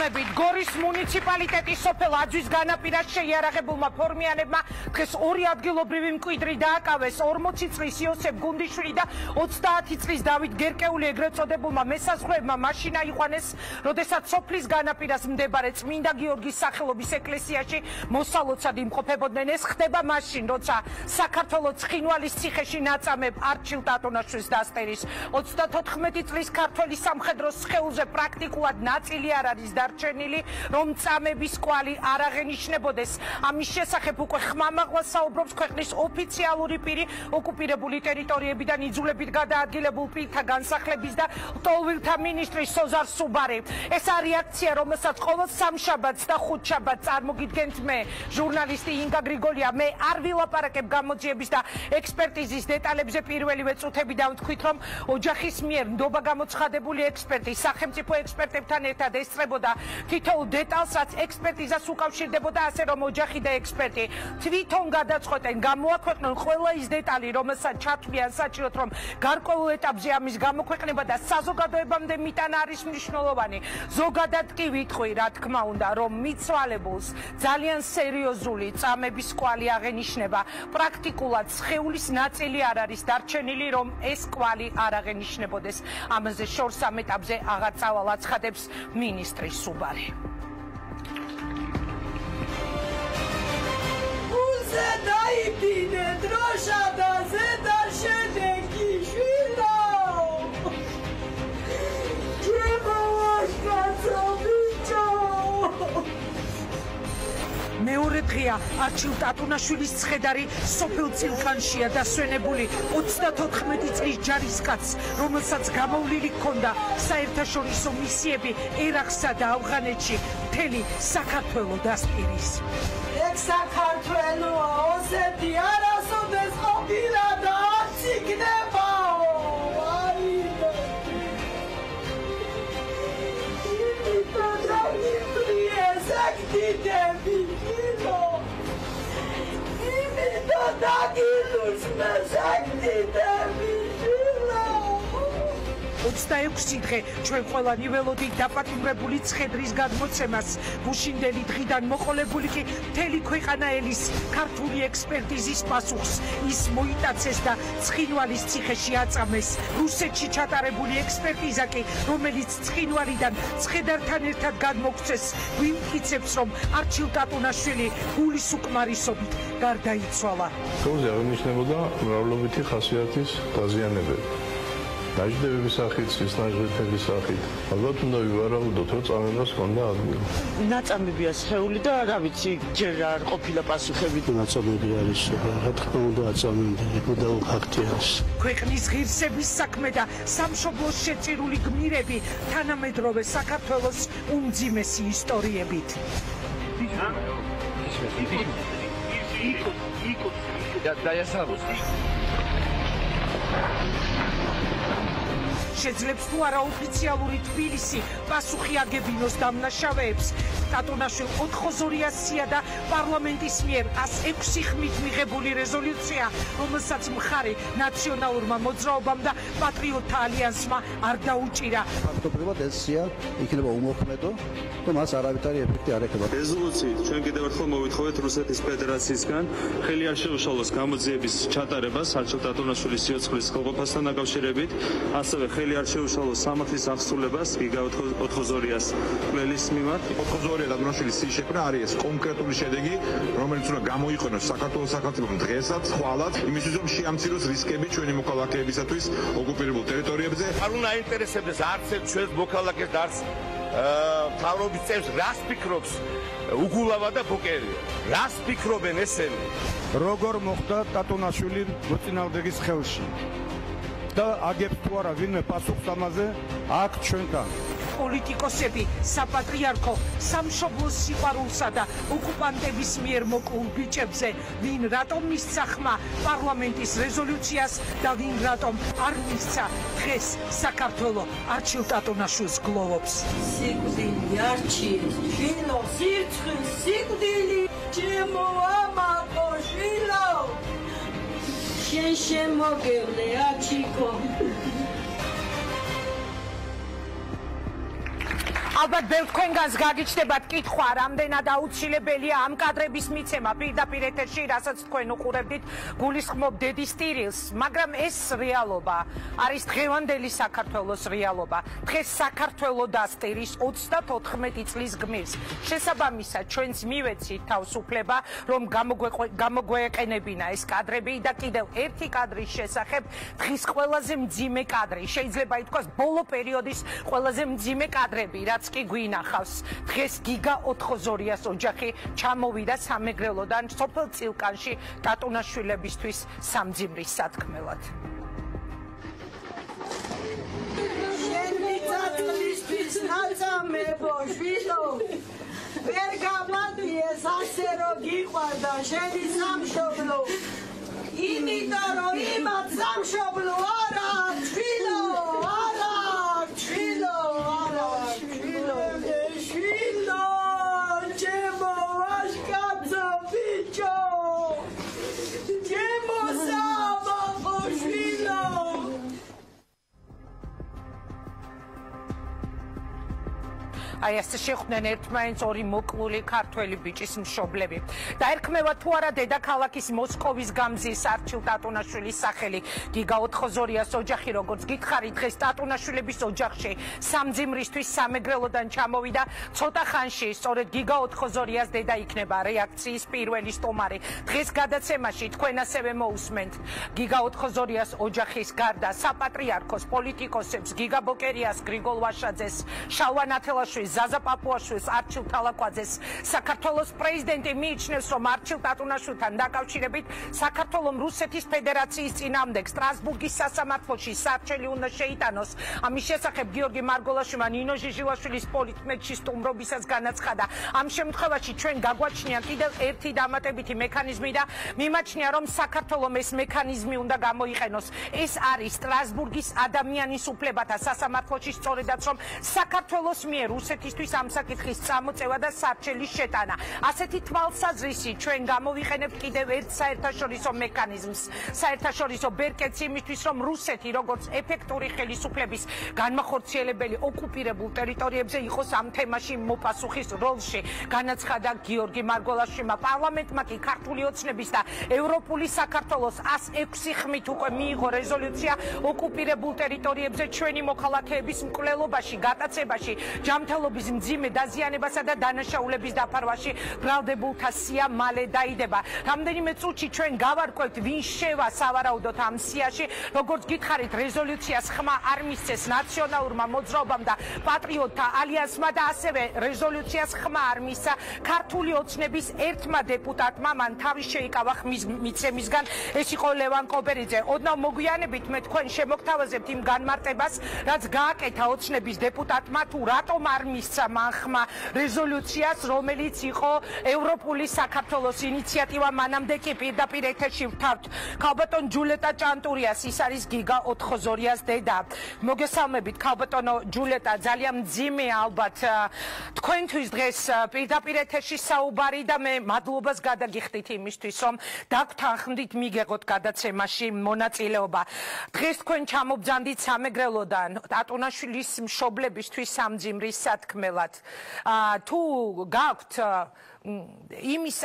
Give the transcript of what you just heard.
დაწესებულებით გორის მუნიციპალიტეტის სოფელ აძვის განაპირას შეიარაღებულმა ფორმიანებმა დღეს 2 ადგილობრივი მკვიდრი დააკავეს 40 წლის იოსებ გუნდიშვილი და 30 წლის დავით გერკეული ეგრეთ წოდებულმა მესაზღვრეებმა მაშინა იყვანეს, როდესაც სოფლის განაპირას მდებარე წმინდა გიორგის სახელობის ეკლესიაში მოსალოცად იმყოფებოდნენ. ეს ხდება მაშინ, როცა საქართველოს ცხინვალის ციხეში ნაწამებ არჩილ ტატონაშვილს დასტერის 34 წლის ქართველი სამხედროს სხეულზე პრაქტიკულად ნაწილი არ არის დარჩენილი, რომ წამების კვალი არ აღენიშნებოდეს. ამის შესახებ უკვე ხმამაღლა საუბრობს ქვეყნის ოფიციალური პირი ოკუპირებული ტერიტორიებიდან იძულებით გადაადგილებულ პირთა განსახლების და ლტოლვილთა მინისტრი სოზარ სუბარი. ეს არის რეაქცია, რომელსაც ყოველ სამშაბათს და ხუთშაბათს წარმოგიდგენთ მე, ჟურნალისტი ინგა გრიგოლია. მე არ ვილაპარაკებ გამოძიების და ექსპერტიზის დეტალებზე. პირველივე წუთებიდან ვთქვით, რომ ოჯახის მიერ ნდობა გამოცხადებული ექსპერტი სახელმწიფო ექსპერტებთან ერთად ესწრებოდა თითოეულ დეტალს, რაც ექსპერტიზას უკავშირდებოდა, ასე რომ ოჯახი და ექსპერტი თვითონ გადაწყვეტენ, გამოაქვეყნონ ყველა ის დეტალი, რომელსაც ჩათვლიან საჭიროდ, რომ გარკვეულ ეტაპზე ამის გამოქვეყნება და საზოგადოებამდე მიტანა არის მნიშვნელოვანი. ზოგადად კი ვიტყვი, რა თქმა უნდა, რომ მიცვალებულს ძალიან სერიოზული წამების კვალი აღენიშნება. პრაქტიკულად სხეულის ნაწილი არ არის დარჩენილი, რომ ეს კვალი არ აღენიშნებოდეს. ამაზე შორს ამ ეტაპზე აღარ წავალ აცხადებს მინისტრი სუბარი. დაიბინე დროშა და ზედა შედეგი შვილო ჩემო ვაშკაცო ბიჭო. მეორე დღეა არჩილ ტატონაშვილის ცხედარი სოფელ წილქანშია დასვენებული 34 წლის ჯარისკაცს, რომელსაც გამოვლილი ჰქონდა საერთაშორისო მისიები ერაყსა და ავღანეთში მთელი საქართველო დასპირის. ეგ საქართველოა, ოსეთი არასოდეს ყოფილა და არც იქნებაო. Sakdidemi kilo, imida dagilus me sakdidemi kilo. 26 დღე ჩვენ ყველანი ველოდით დაპატიმრებული ცხედრის გადმოცემას. გუშინდელი დღიდან მოყოლებული კი მთელი ქვეყანა ელის ქართული ექსპერტიზის პასუხს. ის მოიტაცეს და ცხინვალის ციხეში აწამეს. რუსეთში ჩატარებული ექსპერტიზა კი, რომელიც ცხინვალიდან ცხედართან ერთად გადმოგვცეს, გვიმტკიცებს, რომ არჩილ ტატონაშვილი გულის უკმარისობით გარდაიცვალა. სულზე აღინიშნებოდა მრავლობითი ხასიათის დაზიანებები. ნაჯდებების სახით, სისნაჟღითების სახით. ალბათ უნდა ვივარაუდოთ, რომ წამებას ჰქონდა ადგილი. ნაწამებია სხეული და რა ვიცი, ჯერ არ ყოფილა პასუხები. ნაწამები არის, რა თქმა უნდა, აწამებია, მუდაო ფაქტი არის. ქვეყნის ღირსების საქმე და სამშობლოს შეწირული გმირები თანამედროვე საქართველოს უმძიმესი ისტორიებით. შეძლებს თუ არა ოფიციალური თბილისი პასუხი აგებინოს დამნაშავეებს. ტატონაშვილ 400-ია და პარლამენტის მიერ 106 ხმით მიღებული რეზოლუცია, რომელსაც მხარი ნაციონალურმა მოძრაობამ და პატრიოტთა ალიანსმა არ დაუჭირა. ფაქტობრივად ეს სია იქნება უმოქმედო და მას არავითარი ეფექტი არ ეკება. რეზოლუციით ჩვენ კიდევ ერთხელ მოვითხოვეთ რუსეთის ფედერაციისგან ხელი არ შეუშალოს გამოძიების ჩატარებას არჩილ ტატონაშვილის სიცოცხლის ხელყოფასთან დაკავშირებით, ასევე ხელი არ შეუშალოს სამართლის აღსრულებას გიგა 402-ას კვლევის მიმართ. 402 ტატონაშვილის შექმნა არის კონკრეტული შედეგი, რომელიც უნდა გამოიყენოს საქართველოს სახელმწიფომ დღესაც, ხვალად, იმისთვის რომ შეამციროს რისკები ჩვენი მოქალაქეებისათვის ოკუპირებულ ტერიტორიებზე. არ უნდა აინტერესებდეს არც ერთ ჩვენს მოქალაქეს და არც მთავრობის წევრს, რას ფიქრობს უგულავა და ბუკერია. რას ფიქრობენ ესენი? როგორ მოხდა ტატონაშვილი მოწინააღმდეგის ხელში? და აგებს თუ არა ვინმე პასუხს ამაზე აქ ჩვენთან. პოლიტიკოსები საპატრიარქო სამშობლოს სიყვარულსა და ოკუპანტების მიერ მოკლულ ბიჭებზე, ვინ რატომ მისცა ხმა პარლამენტის რეზოლუციას და ვინ რატომ არ მისცა დღეს საქართველო არჩილ ტატონაშვილს გლოვობს. სიკვდილი არჩიეს, შვილო, სირცხვილ, სიკვდილი, ჩემო ამაყო შვილო. შენ შემოგევლე აჩიკო. ალბათ ბევრ თქვენგანს გაგიჩნდებათ კითხვა, რამდენად აუცილებელია ამ კადრების მიცემა პირდაპირ ეთერში, რასაც თქვენ უყურებდით, გულისხმობ დედის ტირილს, მაგრამ ეს რეალობა არის დღევანდელი საქართველოს რეალობა. დღეს საქართველო დასტირის 34 წლის გმირს. შესაბამისად, ჩვენც მივეცით თავისუფლება, რომ გამოგვეყენებინა ეს კადრები და კიდევ ერთი კადრის შესახებ, დღის ყველაზე მძიმე კადრი, შეიძლება ითქვას ბოლო პერიოდის ყველაზე მძიმე კადრები, რაც კი გვინახავს. დღეს გიგა ოთხოზორიას ოჯახი ჩამოვიდა სამეგრელოდან სოფელ წილკანში ტატუნაშვილებისთვის სამძიმრის სათქმელად. ვერ გამადიეს ასე რომ გიყვარდა შენი სამშობლო, იმიტომ რომ იმათ სამშობლო არა ჩვილო, არა ჩვილო, არა ჩვილო, ჩვილო, ჩემო ვაშკაცო ბიჭო, ჩემო სამაყო ჩვილო. აი ასე შეხვდნენ ერთმანეთს ორი მოკლული ქართველი ბიჭის მშობლები. დაერქმევა თუ არა დედაქალაქის მოსკოვის გამზის არჩილ ტატუნაშვილის სახელი. გიგა ოთხოზორიას ოჯახი, როგორც გითხარით, დღეს ტატუნაშვილების ოჯახში სამძიმრისთვის სამეგრელოდან ჩამოვიდა. ცოტა ხანში სწორედ გიგა ოთხოზორიას დედა იქნება რეაქციის პირველი სტომარი. დღეს გადაცემაში თქვენ ასევე მოусმენთ გიგა ოთხოზორიას ოჯახის გარდა საპატრიარქოს პოლიტიკოსებს გიგა ბოკერიას, გრიგოლ ვაშაძეს, შალვა ნათელაშვილს, ზაზა პაპუაშვილს, არჩილ თალაკვაძეს. საქართველოს პრეზიდენტი მიიჩნევს, რომ არჩილ ტატუნაშვილთან დაკავშირებით საქართველოს რუსეთის ფედერაციის წინააღმდეგ სტრასბურგის სასამართლოში სარჩელი უნდა შეიტანოს. ამის შესახებ გიორგი მარგოლაშვილმა ნინო ჟიჟილაშვილის პოლიტმეტში სტუმრობისას განაცხადა. ამ შემთხვევაში ჩვენ გაგვაჩნია კიდევ ერთი დამატებითი მექანიზმი და მიმაჩნია, რომ საქართველოს ეს მექანიზმი უნდა გამოიყენოს. ეს არის სტრასბურგის ადამიანის უფლებათა სასამართლოში, სწორედაც რომ საქართველოს მიერ რუსეთისთვის ამ საკითხის წამოწევა და სარჩელის შეტანა. ასეთი თვალსაზრისი ჩვენ გამოვიყენებთ კიდევ ერთ საერთაშორისო მექანიზმს, საერთაშორისო ბერკეტს იმისთვის, რომ რუსეთი როგორც ეფექტური ხელისუფლების განმახორციელებელი ოკუპირებულ ტერიტორიებზე იყოს ამ თემაში მოპასუხის როლში. განაცხადა გიორგი მარგოლაშვილმა. პარლამენტმა კი ქართული ოცნების და ევროპული საქართველოს 106 ხმით უკვე მიიღო რეზოლუცია ოკუპირებულ ტერიტორიებზე ჩვენი მოქალაქეების მკვლელობაში, გატაცებაში, ჯანმრთელობის მძიმე დაზიანებასა და დანაშაულების დაფარვაში ბრალდებულთა სია მალე დაიდება. რამდენიმე წუთში ჩვენ გავარკვევთ, ვინ შევა სავარაუდოდ ამ სიაში. როგორც გითხარით, რეზოლუციას ხმა არ მისცეს ნაციონალურმა მოძრაობამ და პატრიოტთა ალიანსმა და ასევე რეზოლუციას ხმა არ მისცა ქართული ოცნების ერთმა დეპუტატმა. მან თავი შეიკავა ხმის მიცემისგან. ეს იყო ლევან კოპერიძე. ოდნავ მოგვიანებით მე თქვენ შემოგთავაზებთ იმ განმარტებას, რაც გააკეთა ოცნების დეპუტატმა, თუ რატომ არ მისცა მან ხმა რეზოლუციას, რომელიც იყო ევროპული საქართველოს ინიციატივა. მანამდე კი პირდაპირ ეთერში ვთავთ ქალბატონ ჯულეტა ჭანტურიას, ის არის გიგა ოთხოზორიას დედა. მოგესალმებით ქალბატონო ჯულეტა, ძალიან მძიმე ალბათ თქვენთვის დღეს პირდაპირ ეთერში საუბარი და მე მადლობას გადაგიხდით იმისთვის, რომ დაგთანხმდით მიგეღოთ გადაცემაში მონაწილეობა. დღეს თქვენ ჩამობძანდით სამეგრელოდან ტატუნაშვილის მშობლებისთვის სამძიმრის სათქმელად. თუ გაქვთ იმის